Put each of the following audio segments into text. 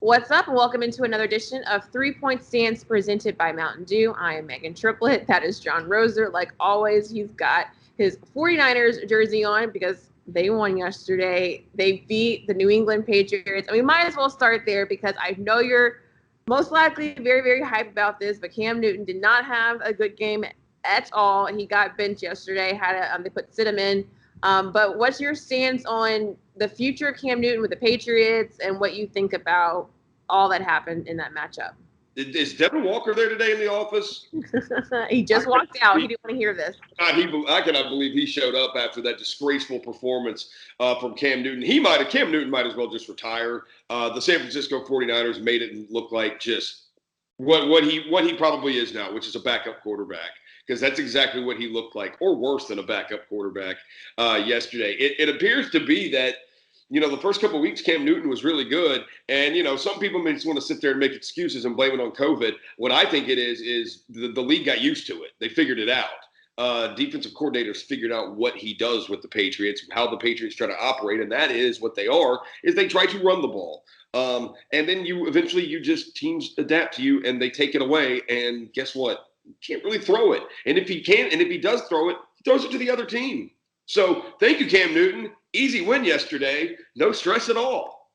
What's up, and welcome into another edition of 3-Point Stands presented by Mountain Dew. I am Meghan Triplett. That is John Roser. Like always, he's got his 49ers jersey on because they won yesterday. They beat the New England Patriots. And we might as well start there because I know you're most likely very, very hyped about this, but Cam Newton did not have a good game at all. He got benched yesterday. They sit him in. But what's your stance on the future of Cam Newton with the Patriots and what you think about all that happened in that matchup? Is Devin Walker there today in the office? He just walked out. He didn't want to hear this. I cannot believe he showed up after that disgraceful performance from Cam Newton. Cam Newton might as well just retire. The San Francisco 49ers made it look like just what he probably is now, which is a backup quarterback. Because that's exactly what he looked like, or worse than a backup quarterback yesterday. It appears to be that, the first couple of weeks, Cam Newton was really good. And, some people may just want to sit there and make excuses and blame it on COVID. What I think it is the league got used to it. They figured it out. Defensive coordinators figured out what he does with the Patriots, how the Patriots try to operate. And that is what they are, is they try to run the ball. And then teams adapt to you and they take it away. And guess what? You can't really throw it. And if he does throw it, he throws it to the other team. So thank you, Cam Newton. Easy win yesterday. No stress at all.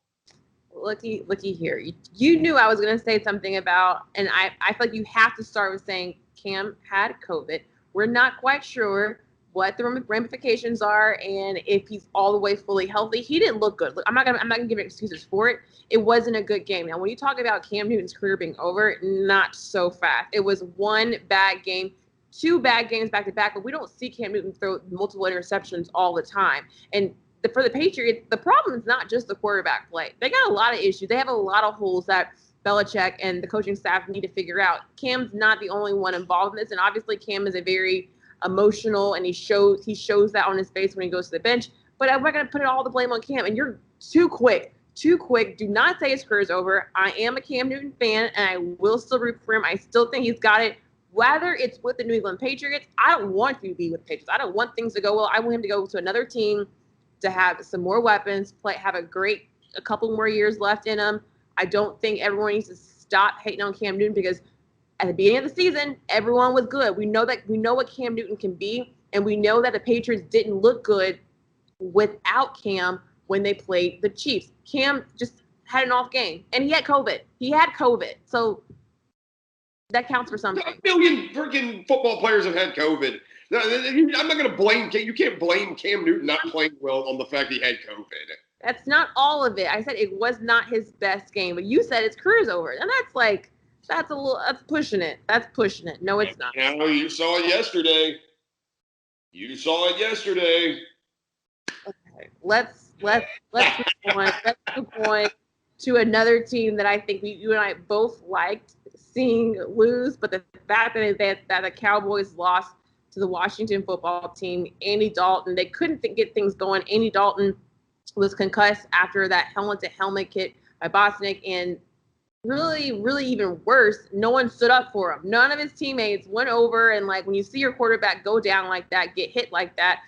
Looky here. You knew I was going to say something about, and I feel like you have to start with saying Cam had COVID. We're not quite sure what the ramifications are and if he's all the way fully healthy. He didn't look good. Look, I'm not gonna give excuses for it. It wasn't a good game. Now, when you talk about Cam Newton's career being over, not so fast. It was one bad game, two bad games back to back, but we don't see Cam Newton throw multiple interceptions all the time. And for the Patriots, the problem is not just the quarterback play. They got a lot of issues. They have a lot of holes that Belichick and the coaching staff need to figure out. Cam's not the only one involved in this, and obviously Cam is a very emotional, and he shows that on his face when he goes to the bench. But I'm not going to put all the blame on Cam. And you're too quick. Do not say his career's over. I am a Cam Newton fan, and I will still root for him. I still think he's got it. Whether it's with the New England Patriots, I don't want him to be with the Patriots. I don't want things to go well. I want him to go to another team to have some more weapons, have a couple more years left in him. I don't think everyone needs to stop hating on Cam Newton because at the beginning of the season, everyone was good. We know what Cam Newton can be, and we know that the Patriots didn't look good without Cam when they played the Chiefs. Cam just had an off game, and he had COVID. So that counts for something. A million freaking football players have had COVID. I'm not going to blame Cam. You can't blame Cam Newton not playing well on the fact he had COVID. That's not all of it. I said it was not his best game, but you said his career's over, and that's pushing it. That's pushing it. No, it's not. You saw it yesterday. Okay, let's move on. Let's move on to another team that I think you and I both liked seeing lose, but the fact that the Cowboys lost to the Washington football team, Andy Dalton, they couldn't get things going. Andy Dalton was concussed after that helmet-to-helmet hit by Bosnick, and really, really even worse, no one stood up for him. None of his teammates went over, and when you see your quarterback go down like that, get hit like that,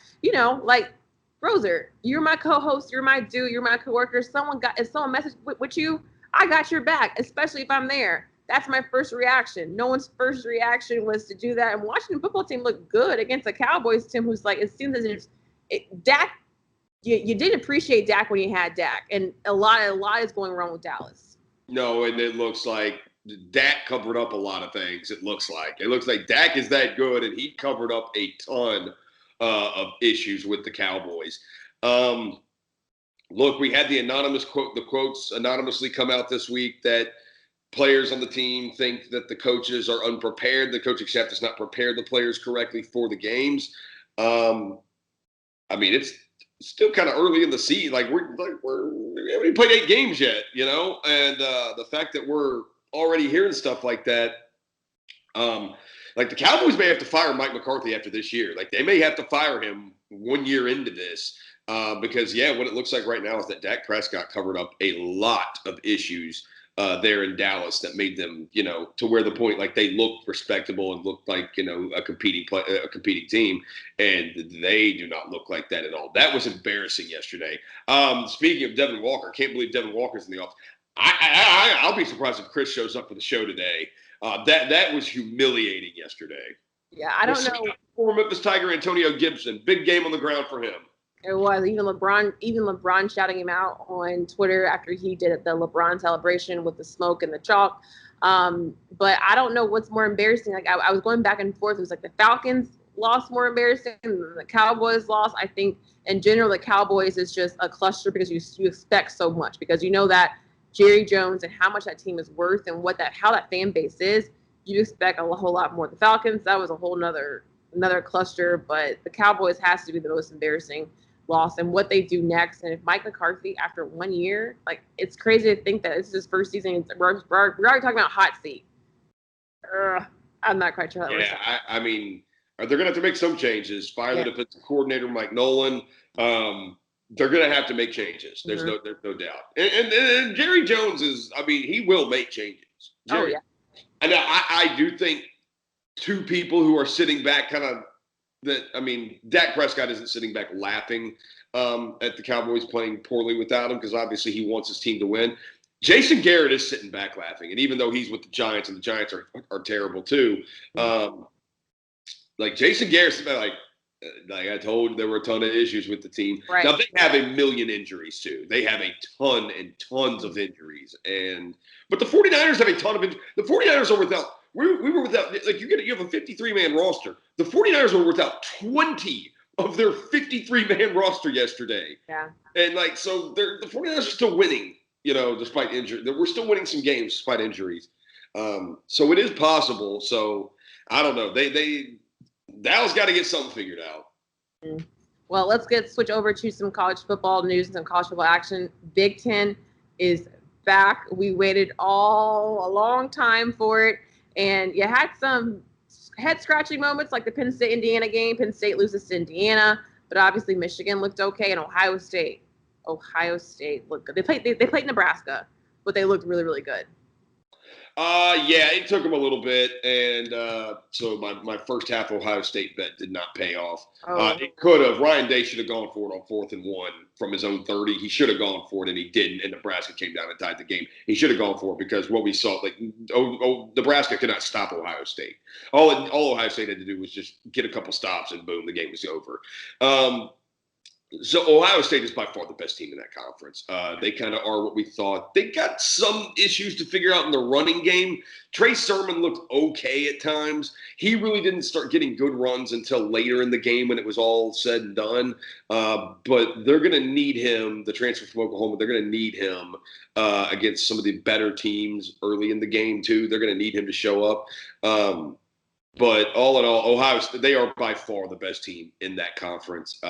Roser, you're my co-host, you're my dude, you're my coworker. If someone messaged with you, I got your back, especially if I'm there. That's my first reaction. No one's first reaction was to do that. And Washington football team looked good against the Cowboys team, who's it seems as if Dak. You didn't appreciate Dak when you had Dak, and a lot is going wrong with Dallas. No, and it looks like Dak covered up a lot of things. It looks like Dak is that good, and he covered up a ton of issues with the Cowboys. Look, we had the quotes anonymously come out this week that players on the team think that the coaches are unprepared. The coaching staff does not prepare the players correctly for the games. It's still kind of early in the season. We haven't even played 8 games yet, and the fact that we're already hearing stuff like that, the Cowboys may have to fire Mike McCarthy after this year. They may have to fire him 1 year into this because, what it looks like right now is that Dak Prescott covered up a lot of issues there in Dallas that made them, to where the point they looked respectable and looked like a competing team, and they do not look like that at all. That was embarrassing yesterday. Speaking of Devin Walker, can't believe Devin Walker's in the office. I'll be surprised if Chris shows up for the show today. That was humiliating yesterday. Yeah, I don't know. Former Memphis Tiger Antonio Gibson, big game on the ground for him. It was even LeBron shouting him out on Twitter after he did the LeBron celebration with the smoke and the chalk. But I don't know what's more embarrassing. Like I was going back and forth. It was like the Falcons lost more embarrassing than the Cowboys lost. I think in general the Cowboys is just a cluster because you expect so much because you know that Jerry Jones and how much that team is worth and how that fan base is. You expect a whole lot more. The Falcons, that was a whole another cluster, but the Cowboys has to be the most embarrassing loss and what they do next. And if Mike McCarthy, after 1 year, like it's crazy to think that this is his first season. We're already talking about hot seat. I'm not quite sure how that works. Yeah, I mean, they're going to have to make some changes. Fire the defensive coordinator, Mike Nolan. They're going to have to make changes. There's no doubt. And Jerry Jones he will make changes. Jerry, and I do think two people who are sitting back Dak Prescott isn't sitting back laughing at the Cowboys playing poorly without him because obviously he wants his team to win. Jason Garrett is sitting back laughing. And even though he's with the Giants and the Giants are terrible too, Jason Garrett's like I told, there were a ton of issues with the team. Right. Now, they have a million injuries too. They have a ton and tons of injuries. But the 49ers have a ton of injuries. The 49ers are without – we were without – you have a 53-man roster. The 49ers were without 20 of their 53-man roster yesterday. Yeah. And, so the 49ers are still winning, despite injury. We're still winning some games despite injuries. So it is possible. So, I don't know. Dallas got to get something figured out. Well, let's switch over to some college football news and some college football action. Big Ten is back. We waited a long time for it, and you had some head-scratching moments like the Penn State-Indiana game. Penn State loses to Indiana, but obviously Michigan looked okay, and Ohio State looked good. They played Nebraska, but they looked really, really good. Yeah, it took them a little bit, and so my first half Ohio State bet did not pay off. It could have. Ryan Day should have gone for it on 4th and 1 from his own 30. He should have gone for it, and he didn't, and Nebraska came down and tied the game. He should have gone for it because what we saw, Nebraska could not stop Ohio State. All Ohio State had to do was just get a couple stops, and boom, the game was over. So Ohio State is by far the best team in that conference. They kind of are what we thought. They got some issues to figure out in the running game. Trey Sermon looked okay at times. He really didn't start getting good runs until later in the game when it was all said and done. But they're going to need him, the transfer from Oklahoma, they're going to need him against some of the better teams early in the game too. They're going to need him to show up. But all in all, Ohio State, they are by far the best team in that conference.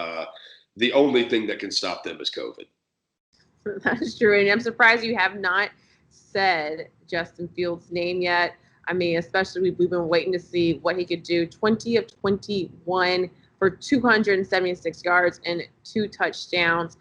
The only thing that can stop them is COVID. That's true. And I'm surprised you have not said Justin Fields' name yet. I mean, especially we've been waiting to see what he could do. 20 of 21 for 276 yards and 2 touchdowns.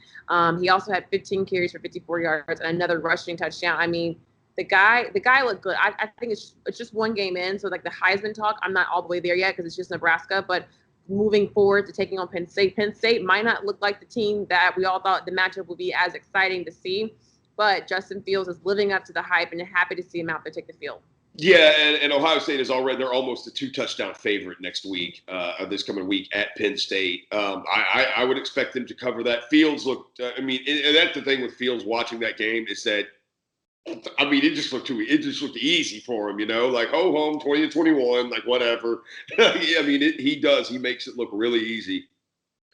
He also had 15 carries for 54 yards and another rushing touchdown. I mean, the guy looked good. I think it's just one game in. So, the Heisman talk, I'm not all the way there yet because it's just Nebraska. But moving forward to taking on Penn State. Penn State might not look like the team that we all thought the matchup would be as exciting to see, but Justin Fields is living up to the hype and happy to see him out there take the field. Yeah, and Ohio State is they're almost a 2-touchdown favorite next week, this coming week at Penn State. I would expect them to cover that. Fields looked, and that's the thing with Fields watching that game is that, it just looked easy for him, home 20-21, whatever. He does. He makes it look really easy.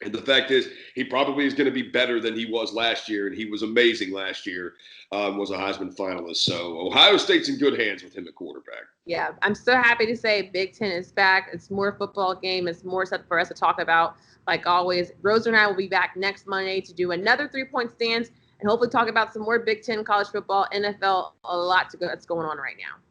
And the fact is, he probably is going to be better than he was last year, and he was amazing last year, was a Heisman finalist. So Ohio State's in good hands with him at quarterback. Yeah, I'm so happy to say Big Ten is back. It's more football game. It's more stuff for us to talk about. Like always, Rosa and I will be back next Monday to do another 3-point stance and hopefully talk about some more Big Ten college football, NFL, a lot that's going on right now.